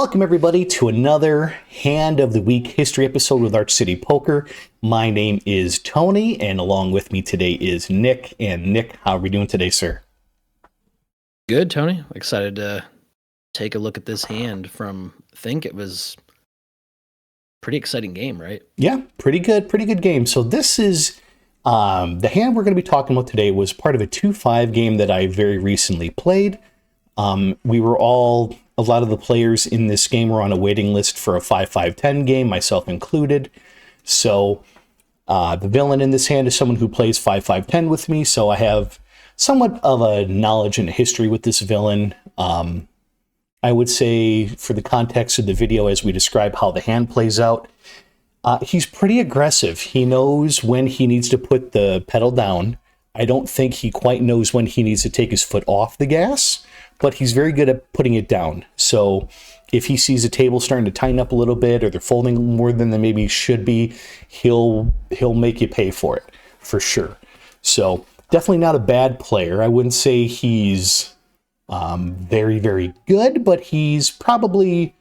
Welcome, everybody, to another Hand of the Week history episode with Arch City Poker. My name is Tony, and along with me today is Nick. And Nick, how are we doing today, sir? Good, Tony. Excited to take a look at this hand from, I think it was a pretty exciting game, right? Yeah, pretty good game. So this is the hand we're going to be talking about today was part of a 2-5 game that I very recently played. A lot of the players in this game were on a waiting list for a 5-5-10 game, myself included. So the villain in this hand is someone who plays 5-5-10 with me, so I have somewhat of a knowledge and history with this villain. I would say, for the context of the video as we describe how the hand plays out, he's pretty aggressive. He knows when he needs to put the pedal down. I don't think he quite knows when he needs to take his foot off the gas, but he's very good at putting it down. So if he sees a table starting to tighten up a little bit, or they're folding more than they maybe should be, he'll make you pay for it, for sure. So definitely not a bad player. I wouldn't say he's very good, but he's probably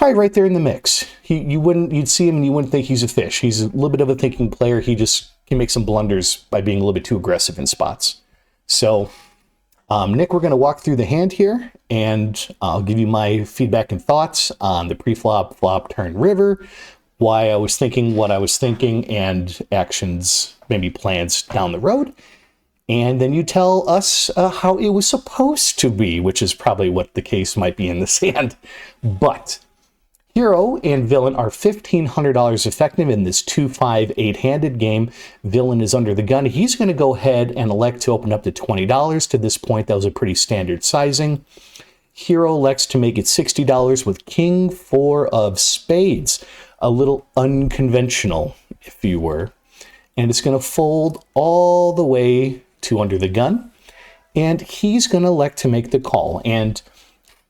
right there in the mix. You'd see him and you wouldn't think he's a fish. He's a little bit of a thinking player. He just can make some blunders by being a little bit too aggressive in spots. So Nick, we're going to walk through the hand here, and I'll give you my feedback and thoughts on the pre-flop, flop, turn, river, why I was thinking what I was thinking, and actions, maybe plans down the road. And then you tell us how it was supposed to be, which is probably what the case might be in this hand. But hero and villain are $1,500 effective in this 2-5 8-handed game. Villain is under the gun. He's going to go ahead and elect to open up to $20. To this point, that was a pretty standard sizing. Hero elects to make it $60 with King 4 of spades. A little unconventional, if you were. And it's going to fold all the way to under the gun. And he's going to elect to make the call. And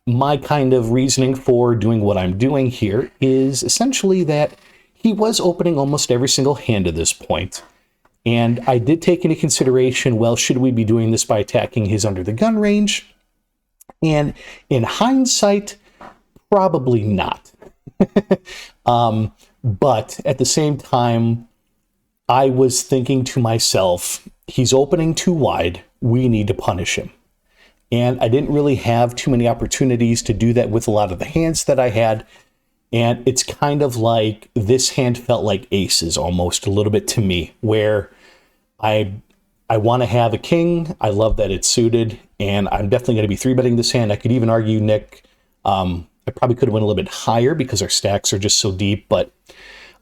my kind of reasoning for doing what I'm doing here is essentially that he was opening almost every single hand at this point. And I did take into consideration, well, should we be doing this by attacking his under the gun range? And in hindsight, probably not. But at the same time, I was thinking to myself, he's opening too wide. We need to punish him. And I didn't really have too many opportunities to do that with a lot of the hands that I had. And it's kind of like this hand felt like aces almost a little bit to me, where I want to have a king. I love that it's suited, and I'm definitely going to be 3-betting this hand. I could even argue, Nick, I probably could have went a little bit higher because our stacks are just so deep, but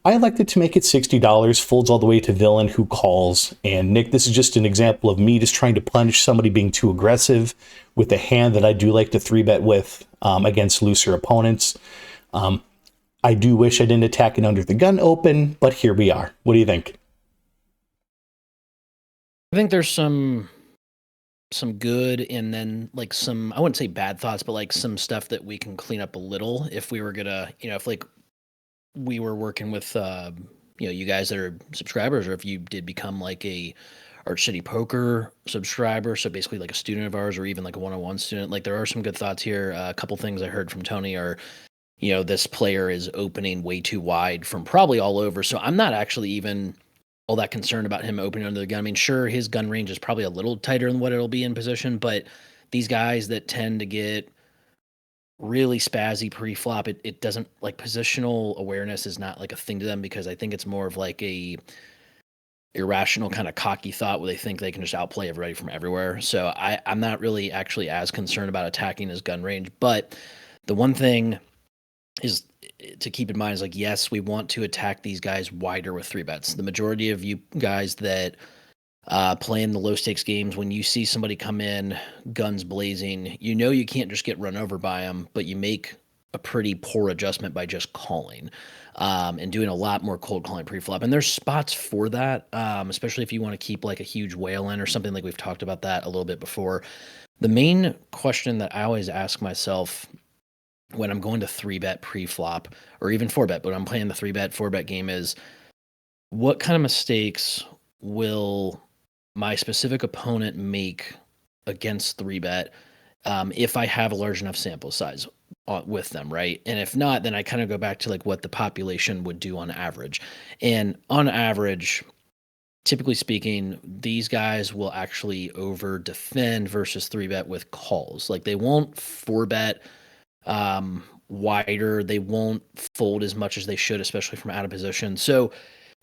I elected to make it $60, folds all the way to villain, who calls. And Nick, this is just an example of me just trying to punish somebody being too aggressive with a hand that I do like to 3-bet with against looser opponents. I do wish I didn't attack it under the gun open, but here we are. What do you think? I think there's some good, and then like some, I wouldn't say bad thoughts, but like some stuff that we can clean up a little if we were gonna, if like we were working with you guys that are subscribers, or if you did become like a Arch City Poker subscriber, so basically like a student of ours, or even like a 101 student. Like, there are some good thoughts here. A couple things I heard from Tony are, this player is opening way too wide from probably all over, so I'm not actually even all that concerned about him opening under the gun. I mean, sure, his gun range is probably a little tighter than what it'll be in position, but these guys that tend to get really spazzy pre-flop, it doesn't, like, positional awareness is not like a thing to them, because I think it's more of like a irrational kind of cocky thought where they think they can just outplay everybody from everywhere. So I'm not really actually as concerned about attacking his gun range. But the one thing is to keep in mind is, like, yes, we want to attack these guys wider with 3-bets. The majority of you guys that play in the low stakes games, when you see somebody come in guns blazing, you can't just get run over by them, but you make a pretty poor adjustment by just calling and doing a lot more cold calling pre-flop. And there's spots for that, especially if you want to keep like a huge whale in or something. Like, we've talked about that a little bit before. The main question that I always ask myself when I'm going to 3-bet pre-flop, or even 4-bet, but I'm playing the 3-bet, 4-bet game, is what kind of mistakes will my specific opponent make against 3-bet if I have a large enough sample size? with them, right? And if not, then I kind of go back to like what the population would do on average. And on average, typically speaking, these guys will actually over defend versus 3-bet with calls. Like they won't 4-bet wider. They won't fold as much as they should, especially from out of position. So,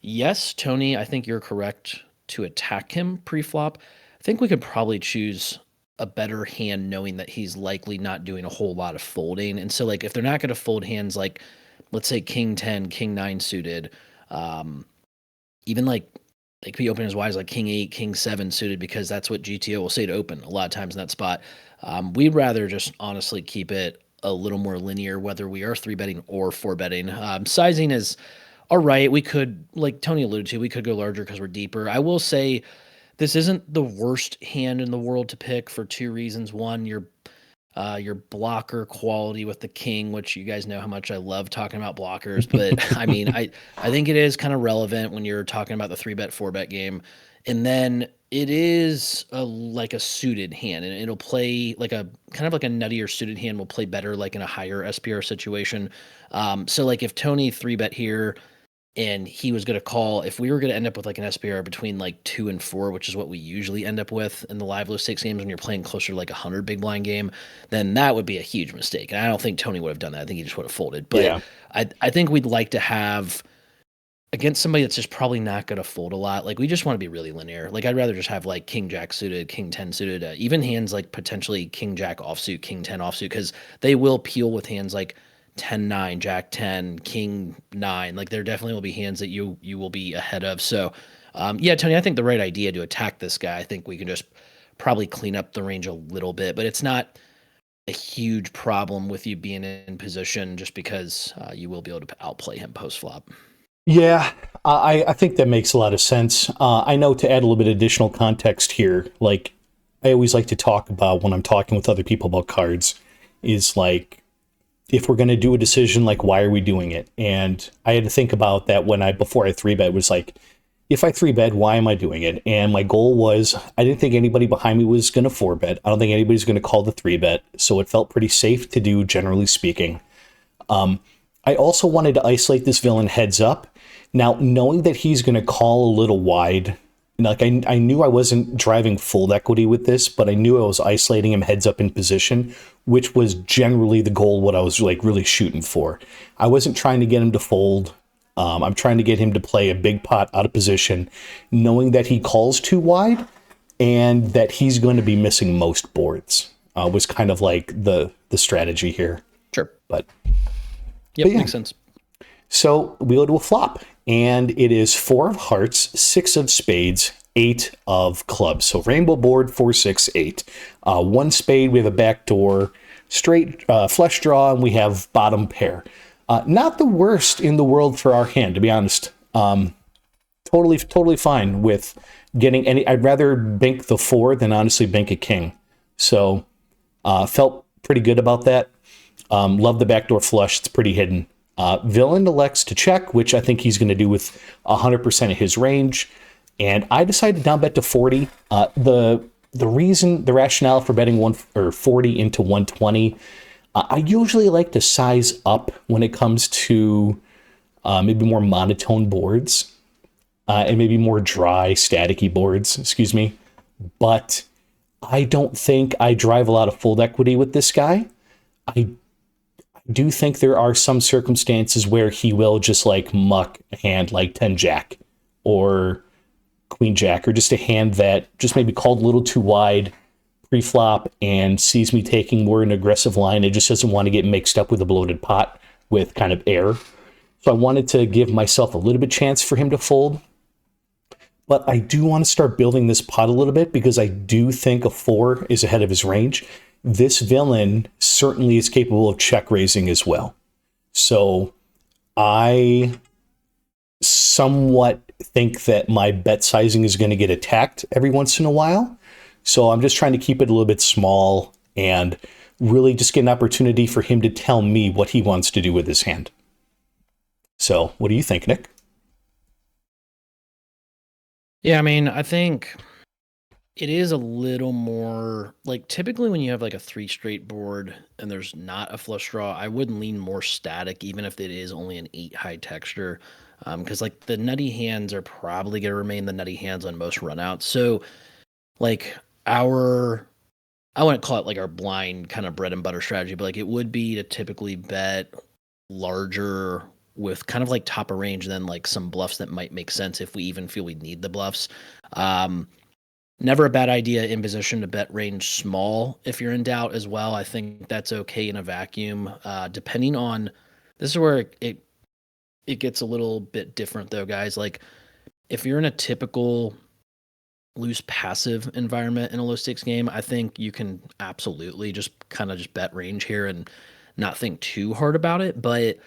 yes, Tony, I think you're correct to attack him pre-flop. I think we could probably choose a better hand knowing that he's likely not doing a whole lot of folding. And so, like, if they're not going to fold hands like, let's say, King 10, King 9 suited, even like they could be open as wide as like King 8, King 7 suited because that's what GTO will say to open a lot of times in that spot. We'd rather just honestly keep it a little more linear, whether we are 3-betting or 4-betting. Sizing is all right. We could, like Tony alluded to, we could go larger because we're deeper. I will say this isn't the worst hand in the world to pick for two reasons. One, your blocker quality with the king, which you guys know how much I love talking about blockers, but I mean, I think it is kind of relevant when you're talking about the 3-bet 4-bet game. And then it is like a suited hand, and it'll play like a kind of like a nuttier suited hand will play better like in a higher SPR situation. So like if Tony 3-bet here and he was going to call, if we were going to end up with like an SPR between like 2 and 4, which is what we usually end up with in the live low stakes games when you're playing closer to like 100 big blind game, then that would be a huge mistake. And I don't think Tony would have done that. I think he just would have folded. But Yeah. I think we'd like to have against somebody that's just probably not going to fold a lot. Like we just want to be really linear. Like I'd rather just have like King Jack suited, King 10 suited, even hands like potentially King Jack offsuit, King 10 offsuit, because they will peel with hands like 10-9, Jack 10, King 9. Like there definitely will be hands that you will be ahead of. So yeah, Tony, I think the right idea to attack this guy, I think we can just probably clean up the range a little bit, but it's not a huge problem with you being in position just because you will be able to outplay him post flop. Yeah, I think that makes a lot of sense. I know to add a little bit of additional context here, like I always like to talk about when I'm talking with other people about cards, is like if we're going to do a decision, like why are we doing it? And I had to think about that before I 3-bet was like, if I 3-bet, why am I doing it? And my goal was I didn't think anybody behind me was going to 4-bet. I don't think anybody's going to call the 3-bet, so it felt pretty safe to do, generally speaking. I also wanted to isolate this villain heads up. Now, knowing that he's going to call a little wide, like I knew I wasn't driving full equity with this, but I knew I was isolating him heads up in position, which was generally the goal, what I was like really shooting for. I wasn't trying to get him to fold. I'm trying to get him to play a big pot out of position, knowing that he calls too wide and that he's going to be missing most boards, was kind of like the strategy here. Sure. But yeah, makes sense. So we go to a flop, and it is 4 of hearts, 6 of spades, 8 of clubs. So rainbow board, 4, 6, 8. 1 spade, we have a backdoor, straight flush draw, and we have bottom pair. Not the worst in the world for our hand, to be honest. Totally fine with getting any. I'd rather bank the 4 than honestly bank a king. So felt pretty good about that. Love the backdoor flush. It's pretty hidden. Villain elects to check, which I think he's going to do with 100% of his range. And I decided to down bet to 40. The rationale for betting 40 into 120, I usually like to size up when it comes to maybe more monotone boards and maybe more dry, staticky boards, excuse me. But I don't think I drive a lot of fold equity with this guy. I do think there are some circumstances where he will just like muck a hand like 10 jack or queen jack, or just a hand that just maybe called a little too wide pre-flop and sees me taking more an aggressive line. It just doesn't want to get mixed up with a bloated pot with kind of air. So I wanted to give myself a little bit chance for him to fold. But I do want to start building this pot a little bit because I do think a 4 is ahead of his range. This villain certainly is capable of check raising as well. So I somewhat think that my bet sizing is going to get attacked every once in a while. So I'm just trying to keep it a little bit small and really just get an opportunity for him to tell me what he wants to do with his hand. So what do you think, Nick? Yeah, I mean, I think It is a little more like typically when you have like a three straight board and there's not a flush draw, I would lean more static, even if it is only an 8 high texture. Because like the nutty hands are probably going to remain the nutty hands on most runouts. So, like, our, I wouldn't call it like our blind kind of bread and butter strategy, but like it would be to typically bet larger with kind of like top of range than like some bluffs that might make sense if we even feel we need the bluffs. Um, Never a bad idea in position to bet range small if you're in doubt as well. I think that's okay in a vacuum. Depending on, this is where it gets a little bit different though, guys. Like if you're in a typical loose passive environment in a low stakes game, I think you can absolutely just kind of just bet range here and not think too hard about it. But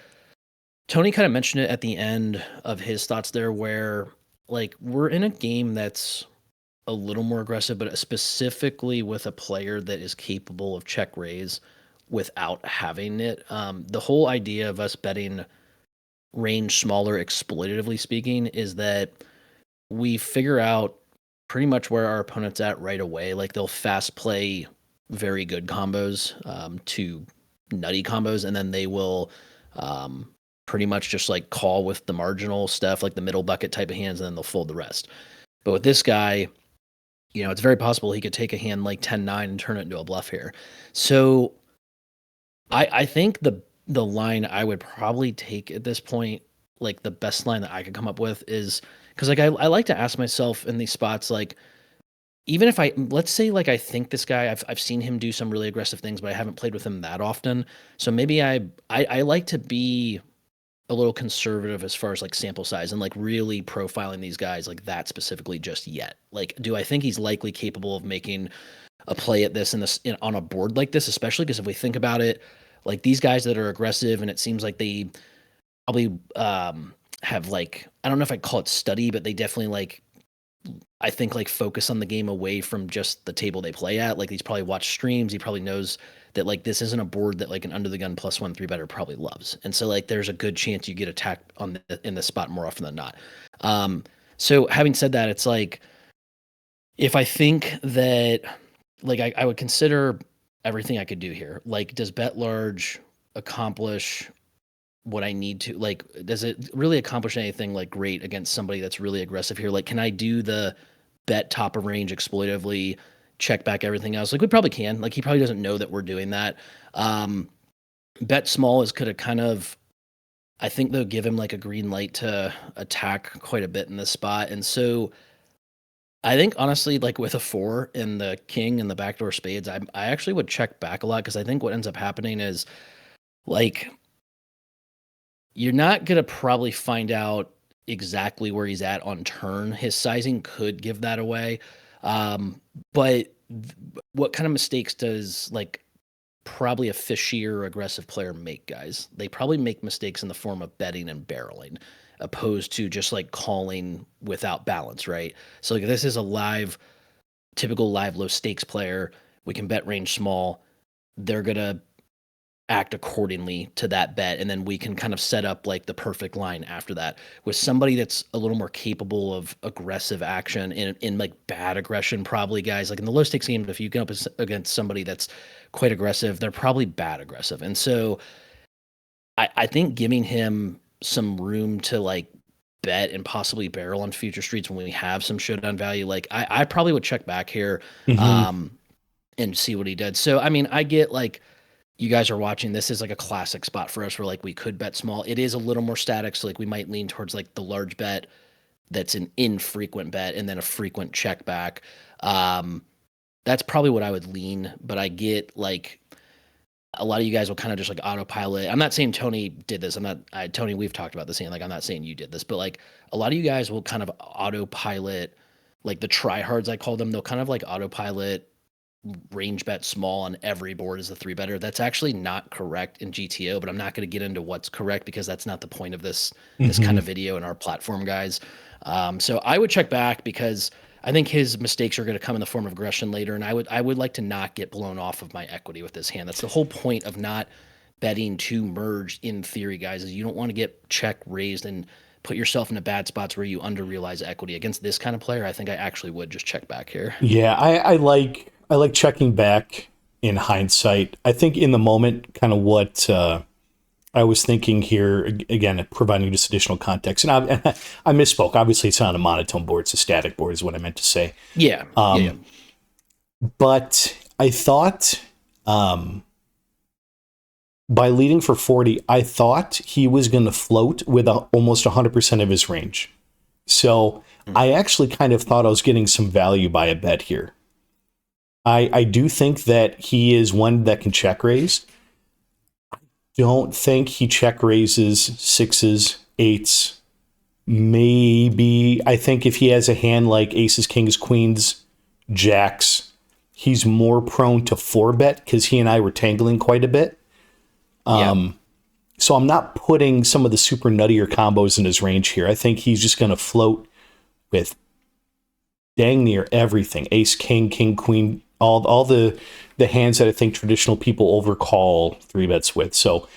Tony kind of mentioned it at the end of his thoughts there, where like we're in a game that's a little more aggressive, but specifically with a player that is capable of check raise without having it. The whole idea of us betting range smaller, exploitatively speaking, is that we figure out pretty much where our opponent's at right away. Like they'll fast play very good combos to nutty combos, and then they will pretty much just like call with the marginal stuff, like the middle bucket type of hands, and then they'll fold the rest. But with this guy, it's very possible he could take a hand like 10-9 and turn it into a bluff here. So I think the line I would probably take at this point, like the best line that I could come up with is because like I like to ask myself in these spots, like even if let's say like I think this guy, I've seen him do some really aggressive things, but I haven't played with him that often. So maybe I like to be a little conservative as far as like sample size and like really profiling these guys like that specifically just yet. Like, do I think he's likely capable of making a play at this on a board like this, especially because if we think about it, like these guys that are aggressive and it seems like they probably have like, I don't know if I'd call it study, but they definitely like, I think like focus on the game away from just the table they play at. Like he's probably watched streams. He probably knows that like this isn't a board that like an under the gun +1 3-better probably loves. And so like there's a good chance you get attacked in this spot more often than not. So having said that, it's like if I think that like I would consider everything I could do here. Like, does bet large accomplish what I need to? Like, does it really accomplish anything like great against somebody that's really aggressive here? Like, can I do the bet top of range exploitively, check back everything else? Like, we probably can. Like, he probably doesn't know that we're doing that. Bet small is could have kind of, I think they'll give him like a green light to attack quite a bit in this spot. And so I think honestly, like with a 4 and the king and the backdoor spades, I actually would check back a lot because I think what ends up happening is like you're not gonna probably find out exactly where he's at on turn. His sizing could give that away. But what kind of mistakes does like probably a fishier aggressive player make, guys? They probably make mistakes in the form of betting and barreling, opposed to just like calling without balance, right? So like this is a typical live low stakes player. We can bet range small. They're gonna act accordingly to that bet, and then we can kind of set up like the perfect line after that. With somebody that's a little more capable of aggressive action in like bad aggression, probably, guys, like in the low stakes game, if you get up against somebody that's quite aggressive, they're probably bad aggressive. And so I think giving him some room to like bet and possibly barrel on future streets when we have some showdown value, like I probably would check back here Mm-hmm. and see what he did. So I mean, I get like you guys are watching, this is like a classic spot for us where like we could bet small. It is a little more static, so like we might lean towards like the large bet that's an infrequent bet and then a frequent check back. That's probably what I would lean, but I get like a lot of you guys will kind of just like autopilot. I'm not saying Tony did this. Tony, we've talked about this, and like I'm not saying you did this, but like a lot of you guys will kind of autopilot, like the tryhards I call them. They'll kind of like autopilot range bet small on every board as a 3-better. That's actually not correct in GTO, but I'm not going to get into what's correct because that's not the point of this kind Mm-hmm. of video in our platform, guys. So I would check back because I think his mistakes are going to come in the form of aggression later, and I would like to not get blown off of my equity with this hand. That's the whole point of not betting to merge in theory, guys, is you don't want to get check raised and put yourself into bad spots where you under-realize equity against this kind of player, I think I actually would just check back here. Yeah, I like checking back in hindsight. I think in the moment, kind of what I was thinking here again, providing just additional context, and I misspoke. Obviously, it's not a monotone board; it's a static board, is what I meant to say. Yeah, yeah. But I thought by leading for 40, I thought he was going to float with almost 100% of his range. So I actually kind of thought I was getting some value by a bet here. I do think that he is one that can check raise. Don't think he check raises sixes, eights. Maybe I think if he has a hand like aces, kings, queens, jacks, he's more prone to four bet because he and I were tangling quite a bit. So I'm not putting some of the super nuttier combos in his range here. I think he's just going to float with dang near everything. Ace, king, king, queen, all the hands that I think traditional people overcall three bets with. So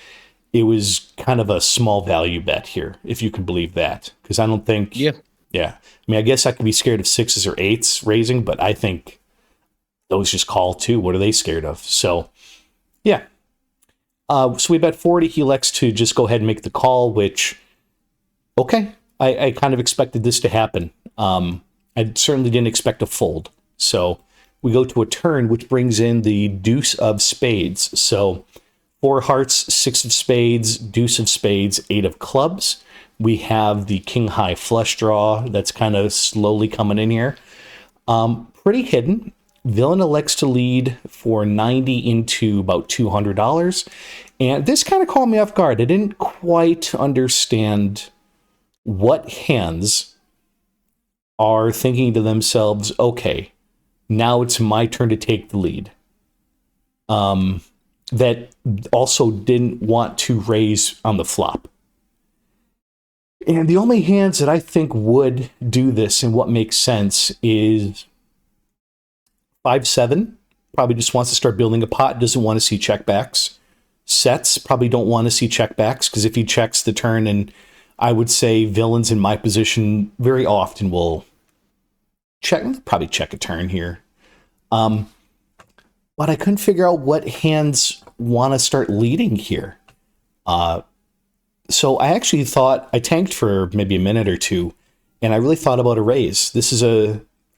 it was kind of a small value bet here, if you can believe that. Because I don't think, yeah. I mean, I guess I could be scared of sixes or eights raising, but I think those just call too. What are they scared of? So, yeah. So we bet 40. He elects to just go ahead and make the call, which, okay. I kind of expected this to happen. I certainly didn't expect a fold. So we go to a turn, which brings in the deuce of spades. So 4 hearts, 6 of spades, deuce of spades, 8 of clubs. We have the king high flush draw that's kind of slowly coming in here. Pretty hidden. Villain elects to lead for 90 into about $200. And this kind of caught me off guard. I didn't quite understand what hands are thinking to themselves, okay, now it's my turn to take the lead. That also didn't want to raise on the flop. And the only hands that I think would do this and what makes sense is 5-7, probably just wants to start building a pot, doesn't want to see checkbacks. Sets probably don't want to see checkbacks because if he checks the turn, and I would say villains in my position very often will probably check a turn here. But I couldn't figure out what hands want to start leading here. So I actually thought I tanked for maybe a minute or two, and I really thought about a raise.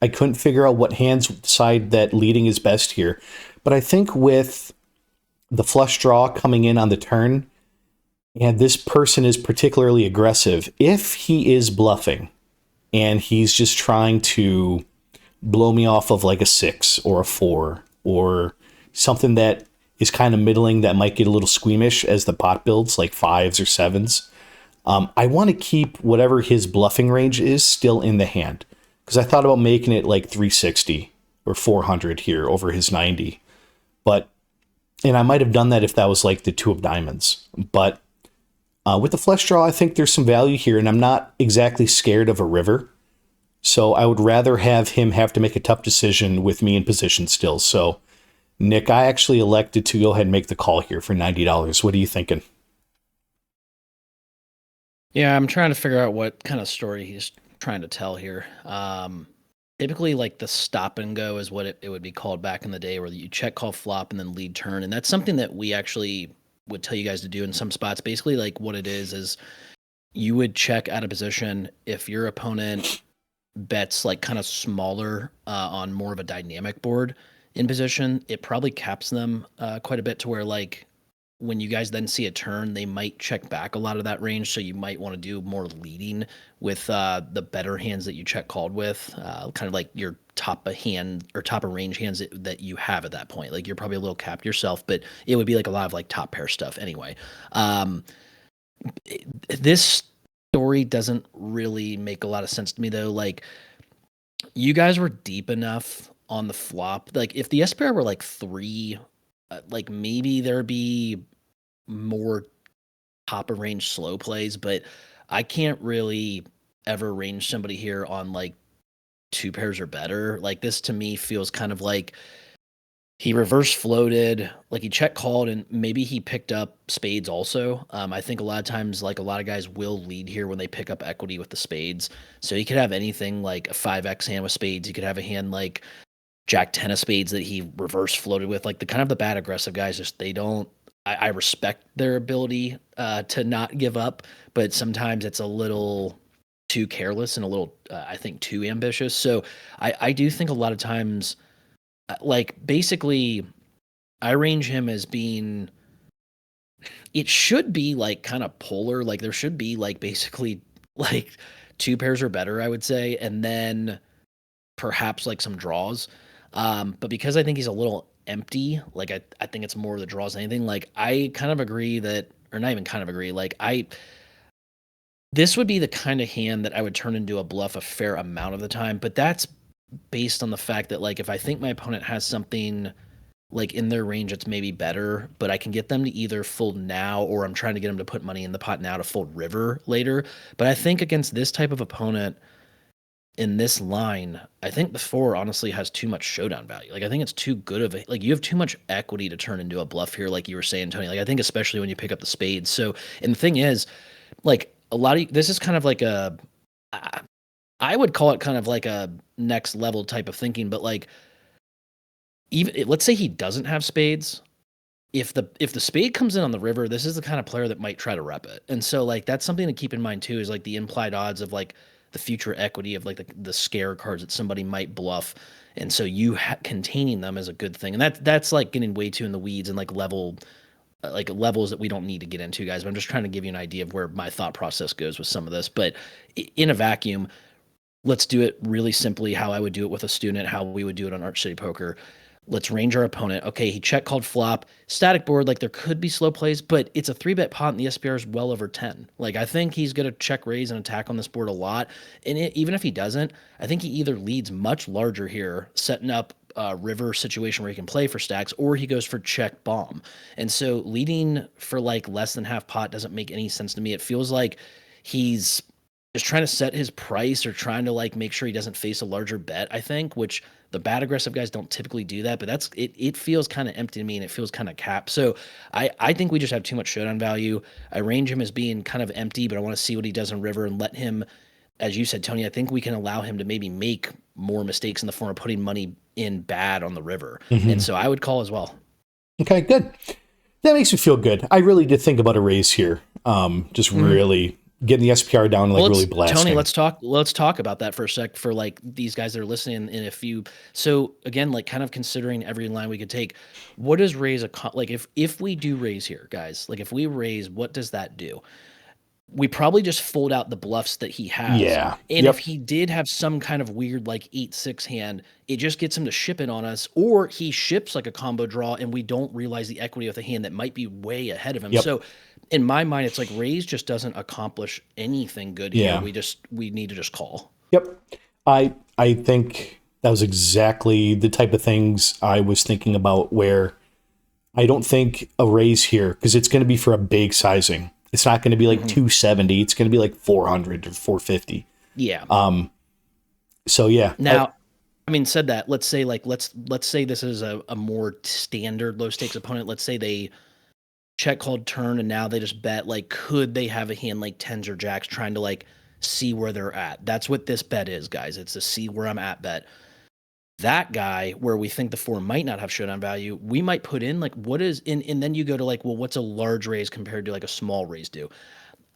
I couldn't figure out what hands decide that leading is best here. But I think with the flush draw coming in on the turn, and this person is particularly aggressive, if he is bluffing and he's just trying to blow me off of like a 6 or a 4 or something that is kind of middling that might get a little squeamish as the pot builds, like 5s or 7s, I want to keep whatever his bluffing range is still in the hand. Because I thought about making it like 360 or 400 here over his 90. And I might have done that if that was like the 2 of diamonds. But with the flush draw, I think there's some value here. And I'm not exactly scared of a river. So I would rather have him have to make a tough decision with me in position still. So, Nick, I actually elected to go ahead and make the call here for $90. What are you thinking? Yeah, I'm trying to figure out what kind of story he's trying to tell here. Typically, like the stop and go is what it would be called back in the day, where you check, call, flop, and then lead turn. And that's something that we actually would tell you guys to do in some spots. Basically, like what it is you would check out of position if your opponent bets like kind of smaller on more of a dynamic board in position. It probably caps them quite a bit to where like when you guys then see a turn, they might check back a lot of that range. So you might want to do more leading with the better hands that you check called with, kind of like your top of hand or top of range hands that you have at that point. Like you're probably a little capped yourself, but it would be like a lot of like top pair stuff anyway. This story doesn't really make a lot of sense to me though. Like you guys were deep enough on the flop. Like if the SPR were like 3, like maybe there'd be more top of range slow plays, but I can't really ever range somebody here on like 2 pairs or better. Like this to me feels kind of like He reverse floated, like he check called, and maybe he picked up spades also. I think a lot of times, like a lot of guys will lead here when they pick up equity with the spades. So he could have anything like a 5x hand with spades. He could have a hand like Jack 10 of spades that he reverse floated with. Like the kind of the bad aggressive guys, just they don't. I respect their ability to not give up, but sometimes it's a little too careless and a little, I think, too ambitious. So I do think a lot of times, like basically, I range him as being. It should be like kind of polar. Like there should be like basically like two pairs or better, I would say, and then perhaps like some draws. But because I think he's a little empty, like I think it's more of the draws than anything. Like I kind of agree that, or not even kind of agree. Like this would be the kind of hand that I would turn into a bluff a fair amount of the time. But that's based on the fact that like if I think my opponent has something like in their range that's maybe better, but I can get them to either fold now or I'm trying to get them to put money in the pot now to fold river later. But I think against this type of opponent in this line, I think the four honestly has too much showdown value. Like I think it's too good of a like you have too much equity to turn into a bluff here, like you were saying, Tony. Like I think especially when you pick up the spades. So and the thing is, like a lot of this is kind of like a I would call it kind of like a next level type of thinking, but like even let's say he doesn't have spades. If the spade comes in on the river, this is the kind of player that might try to rep it. And so like that's something to keep in mind too, is like the implied odds of like the future equity of like the scare cards that somebody might bluff. And so you containing them is a good thing. And that's like getting way too in the weeds and like levels that we don't need to get into, guys. But I'm just trying to give you an idea of where my thought process goes with some of this. But in a vacuum, let's do it really simply how I would do it with a student, how we would do it on Arch City Poker. Let's range our opponent. Okay, he check called flop, static board. Like there could be slow plays, but it's a 3-bet pot and the SPR is well over 10. Like I think he's going to check raise and attack on this board a lot. And even if he doesn't, I think he either leads much larger here, setting up a river situation where he can play for stacks, or he goes for check bomb. And so leading for like less than half pot doesn't make any sense to me. It feels like he's just trying to set his price or trying to like make sure he doesn't face a larger bet, I think, which the bad aggressive guys don't typically do that, but that's it feels kind of empty to me and it feels kind of capped. So I think we just have too much showdown value. I range him as being kind of empty, but I want to see what he does in river and let him, as you said, Tony, I think we can allow him to maybe make more mistakes in the form of putting money in bad on the river. And so I would call as well. Okay, good. That makes me feel good. I really did think about a raise here. Just really getting the SPR down and like really blasting. Tony, let's talk about that for a sec for like these guys that are listening in a few. So again, like kind of considering every line we could take, what does raise like if we do raise here, guys, like if we raise, what does that do? We probably just fold out the bluffs that he has. Yeah. And if he did have some kind of weird like 8-6 hand, it just gets him to ship it on us, or he ships like a combo draw and we don't realize the equity of the hand that might be way ahead of him. So in my mind, it's like raise just doesn't accomplish anything good here. We need to just call. Yep. I think that was exactly the type of things I was thinking about, where I don't think a raise here, because it's going to be for a big sizing. It's not going to be like 270. It's going to be like 400 or 450. Yeah. So yeah. Now, I mean, said that, let's say like, let's say this is a more standard low stakes opponent. Let's say they check called turn and now they just bet. Like, could they have a hand like tens or jacks trying to like see where they're at? That's what this bet is, guys. It's a see where I'm at bet. That guy where we think the four might not have showdown value, we might put in like what is in, and then you go to like, well, what's a large raise compared to like a small raise do?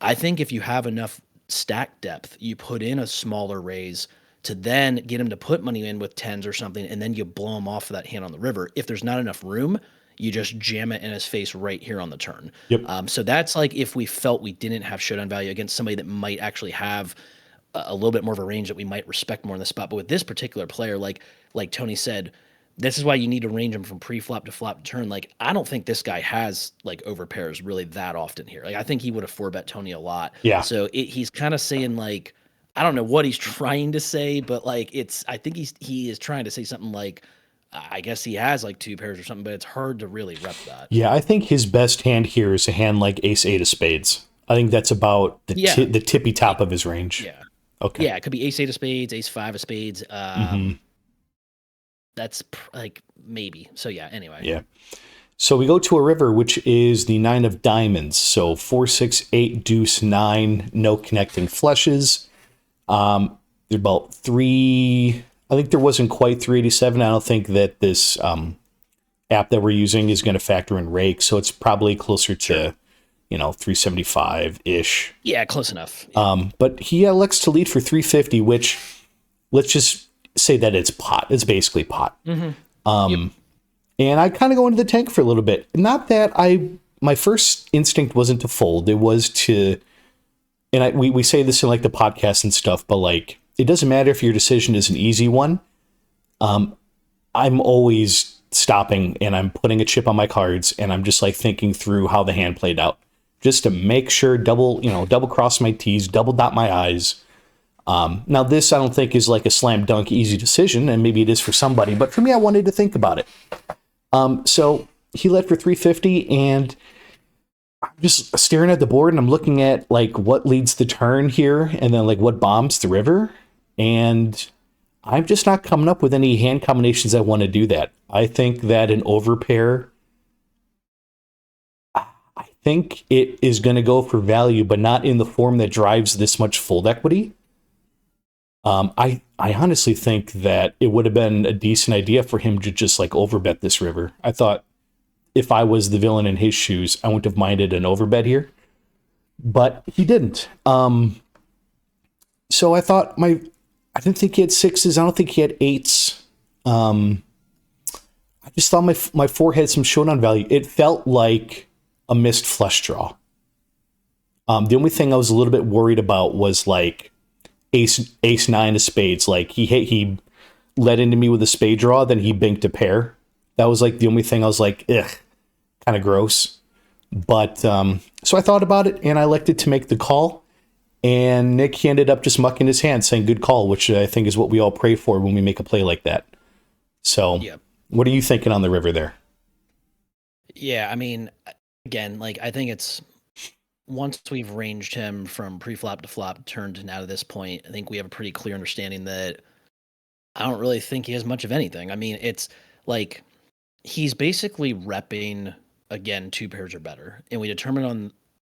I think if you have enough stack depth, you put in a smaller raise to then get him to put money in with tens or something, and then you blow him off for that hand on the river. If there's not enough room, you just jam it in his face right here on the turn. So that's like if we felt we didn't have showdown value against somebody that might actually have a little bit more of a range that we might respect more in the spot. But with this particular player, like Tony said, this is why you need to range him from pre-flop to flop to turn. Like, I don't think this guy has like over pairs really that often here. Like, I think he would have 4-bet Tony a lot. Yeah. So he's kind of saying like, I don't know what he's trying to say, but like I think he is trying to say something like, I guess he has like 2 pairs or something, but it's hard to really rep that. Yeah, I think his best hand here is a hand like ace-8 of spades. I think that's about the tippy top of his range. Yeah. Okay. Yeah, it could be ace-8 of spades, ace-5 of spades. that's like maybe. So yeah, anyway. Yeah. So we go to a river, which is the 9 of diamonds. So 4, 6, 8, deuce, 9, no connecting flushes. About 3, I think there wasn't quite 387. I don't think that this app that we're using is going to factor in rake. So it's probably closer to, 375-ish. Yeah, close enough. Yeah. But he elects to lead for 350, which let's just say that it's pot. It's basically pot. Yep. And I kind of go into the tank for a little bit. Not that my first instinct wasn't to fold. It was to, and we say this in like the podcast and stuff, but like, it doesn't matter if your decision is an easy one. I'm always stopping and I'm putting a chip on my cards and I'm just like thinking through how the hand played out just to make sure double cross my T's, double dot my I's. Now this I don't think is like a slam dunk easy decision, and maybe it is for somebody, but for me, I wanted to think about it. So he led for 350 and I'm just staring at the board and I'm looking at like what leads the turn here and then like what bombs the river. And I'm just not coming up with any hand combinations that want to do that. I think that an overpair, I think it is going to go for value, but not in the form that drives this much fold equity. I honestly think that it would have been a decent idea for him to just like overbet this river. I thought if I was the villain in his shoes, I wouldn't have minded an overbet here, but he didn't. So I thought I didn't think he had sixes. I don't think he had eights. I just thought my four had some showdown value. It felt like a missed flush draw. The only thing I was a little bit worried about was like ace 9 of spades. Like he led into me with a spade draw, then he banked a pair. That was like the only thing I was like, ugh, kind of gross. But so I thought about it and I elected to make the call. And Nick ended up just mucking his hand, saying good call, which I think is what we all pray for when we make a play like that. So Yep. What are you thinking on the river there? Yeah, I mean, again, like I think it's once we've ranged him from pre-flop to flop turn to now to this point, I think we have a pretty clear understanding that I don't really think he has much of anything. I mean, it's like he's basically repping again 2 pairs or better, and we determined on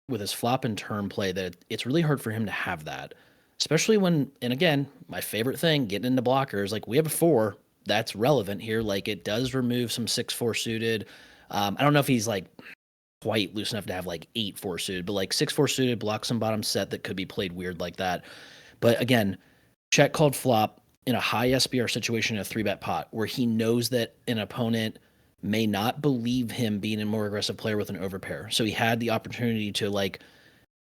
with his flop and turn play that it's really hard for him to have that, especially when, and again, my favorite thing, getting into blockers, like we have a 4 that's relevant here. Like it does remove some 6-4 suited. I don't know if he's like quite loose enough to have like 8-4 suited, but like 6-4 suited blocks some bottom set that could be played weird like that. But again, check called flop in a high SBR situation in a 3-bet pot where he knows that an opponent may not believe him being a more aggressive player with an overpair. So he had the opportunity to like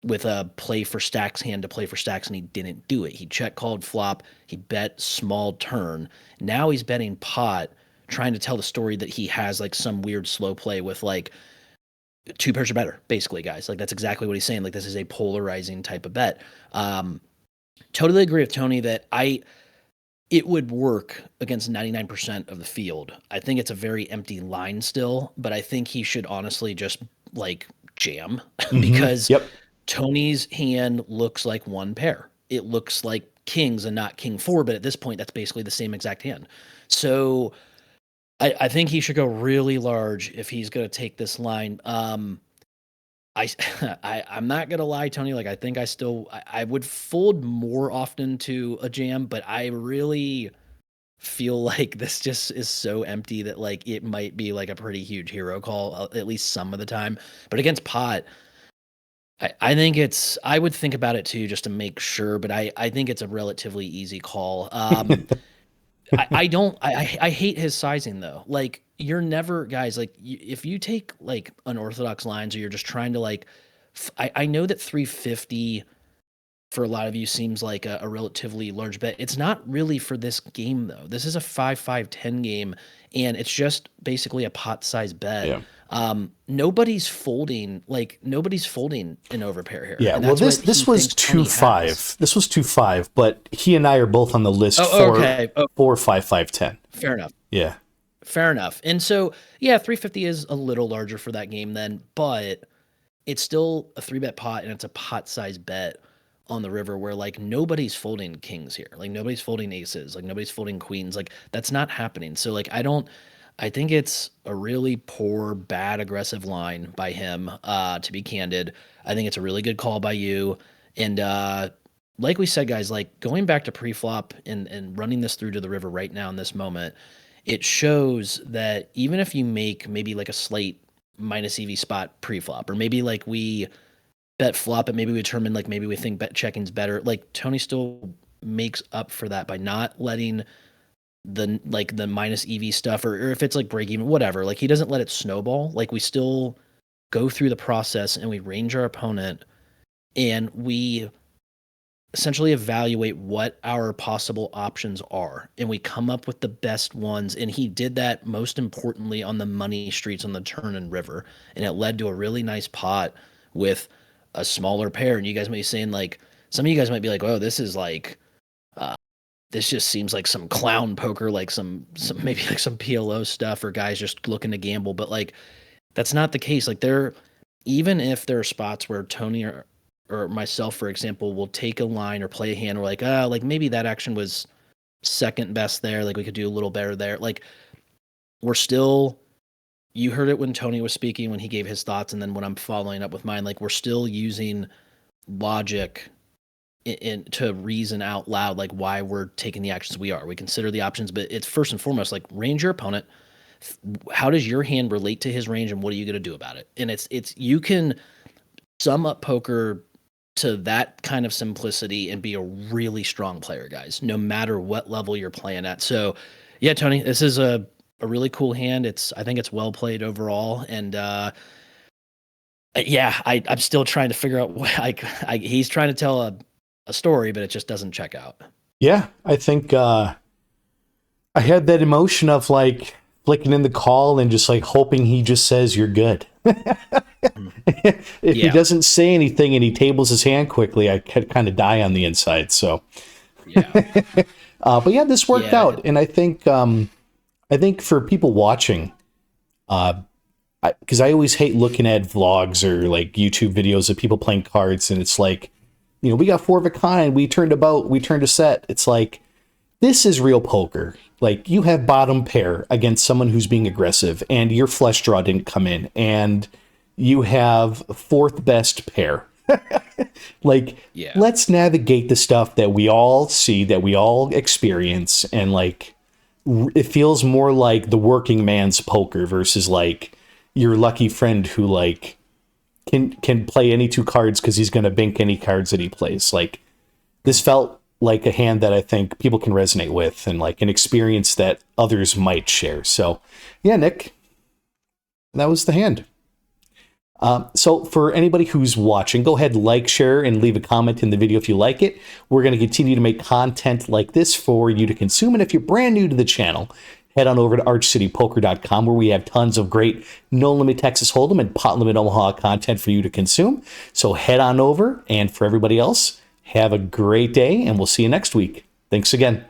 with a play for stacks hand to play for stacks, and he didn't do it. He check called flop. He bet small turn. Now he's betting pot, trying to tell the story that he has like some weird slow play with like 2 pairs or better, basically, guys. Like that's exactly what he's saying. Like this is a polarizing type of bet. Totally agree with Tony that it would work against 99% of the field. I think it's a very empty line still, but I think he should honestly just like jam because Yep. Tony's hand looks like 1 pair. It looks like kings and not king 4, but at this point, that's basically the same exact hand. So I think he should go really large if he's going to take this line. I'm not gonna lie, Tony. Like I think I would fold more often to a jam, but I really feel like this just is so empty that like it might be like a pretty huge hero call at least some of the time. But against pot, I think I would think about it too just to make sure, but I think it's a relatively easy call. I hate his sizing though. Like you're never guys like if you take like unorthodox lines or you're just trying to like I know that 350 for a lot of you seems like a relatively large bet. It's not really for this game though. This is a 5-5-10 game and it's just basically a pot size bet. Yeah. Nobody's folding an overpair here. Yeah, And well, that's what this he was thinks Tony 2-5. has. This was 2-5, but he and I are both on the list Oh, okay. Oh, for 5-5-10. fair enough. Yeah. Fair enough. And so, yeah, 350 is a little larger for that game then, but it's still a 3-bet pot and it's a pot size bet on the river where like nobody's folding kings here. Like nobody's folding aces, like nobody's folding queens. Like that's not happening. So like I think it's a really poor, bad, aggressive line by him, to be candid. I think it's a really good call by you. And like we said, guys, like going back to pre-flop and running this through to the river right now in this moment, it shows that even if you make maybe like a slate minus EV spot pre-flop, or maybe like we bet flop it, maybe we determine like maybe we think bet checking's better. Like Tony still makes up for that by not letting the minus EV stuff, or if it's like break even, whatever. Like he doesn't let it snowball. Like we still go through the process and we range our opponent and we essentially evaluate what our possible options are and we come up with the best ones. And he did that most importantly on the money streets on the turn and river, and it led to a really nice pot with a smaller pair. And you guys might be saying like, some of you guys might be like, oh, this is like this just seems like some clown poker, like some maybe like some PLO stuff, or guys just looking to gamble. But like that's not the case. Like even if there are spots where Tony or myself, for example, will take a line or play a hand, we're like, like maybe that action was second best there. Like we could do a little better there. Like we're still, you heard it when Tony was speaking, when he gave his thoughts, and then when I'm following up with mine, like we're still using logic to reason out loud, like why we're taking the actions we are. We consider the options, but it's first and foremost, like range your opponent. How does your hand relate to his range, and what are you going to do about it? And it's you can sum up poker to that kind of simplicity and be a really strong player, guys, no matter what level you're playing at. So yeah, Tony, this is a really cool hand. I think it's well played overall. And yeah, I'm still trying to figure out what he's trying to tell a story, but it just doesn't check out. Yeah, I think I had that emotion of like flicking in the call and just like hoping he just says you're good. If he doesn't say anything and he tables his hand quickly, I kind of die on the inside. So yeah. But yeah, this worked out. And I think for people watching, because I always hate looking at vlogs or like YouTube videos of people playing cards, and it's like, you know, we got 4 of a kind, we turned a set. It's like, this is real poker. Like, you have bottom pair against someone who's being aggressive, and your flush draw didn't come in, and you have 4th best pair. Like, let's navigate the stuff that we all see, that we all experience, and like, it feels more like the working man's poker versus like your lucky friend who like can play any 2 cards because he's going to bank any cards that he plays. Like, this felt like a hand that I think people can resonate with, and like an experience that others might share. So yeah, Nick, that was the hand. So for anybody who's watching, go ahead, like, share, and leave a comment in the video if you like it. We're going to continue to make content like this for you to consume. And if you're brand new to the channel, head on over to archcitypoker.com, where we have tons of great No Limit Texas Hold'em and Pot Limit Omaha content for you to consume. So head on over, and for everybody else, have a great day, and we'll see you next week. Thanks again.